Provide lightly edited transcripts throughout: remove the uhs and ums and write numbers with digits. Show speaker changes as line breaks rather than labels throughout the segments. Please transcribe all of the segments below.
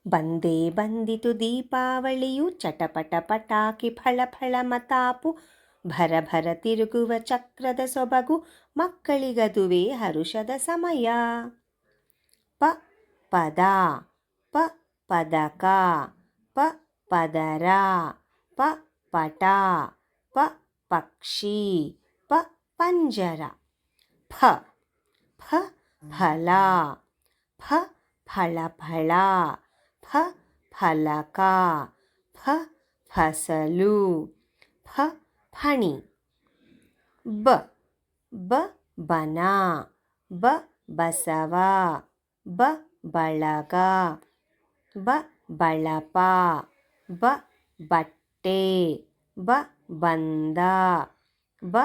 ಬಂದೇ ಬಂದಿತು ದೀಪಾವಳಿಯು, ಚಟಪಟ ಪಟಾಕಿ ಫಳ ಫಳ ಮತಾಪು, ಭರ ಭರ ತಿರುಗುವ ಚಕ್ರದ ಸೊಬಗು, ಮಕ್ಕಳಿಗದುವೇ ಹರುಷದ ಸಮಯ. ಪ ಪದ, ಪ ಪದಕ, ಪ ಪದರ, ಪ ಪಟ, ಪ ಪಕ್ಷಿ, ಪ ಪಂಜರ. ಫ ಫ ಫಲ, ಫ ಫಳ ಫಳ, ಫ ಫಲಕ, ಫ ಫಸಲು, ಫ ಫಣಿ. ಬ ಬ ಬನ, ಬ ಬಸವ, ಬ ಬಳಗ, ಬ ಬಳಪ, ಬ ಬಟ್ಟೆ, ಬ ಬಂದ, ಬ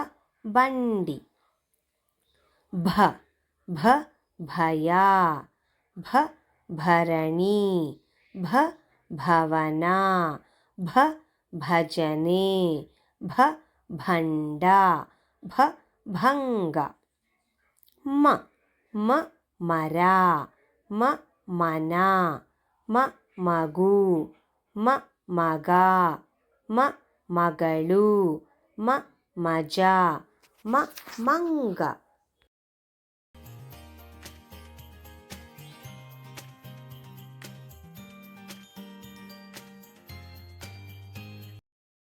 ಬಂಡಿ. ಭ ಭ ಭಯ, ಭ ಭರಣಿ, ಭ ಭವನ, ಭ ಭಜನೆ, ಭ ಭಂಡ, ಭ ಭಂಗ. ಮ ಮ ಮರ, ಮ ಮನ, ಮ ಮಗು, ಮ ಮಗ, ಮ ಮಗಳು, ಮ ಮಜ, ಮ ಮಂಗ.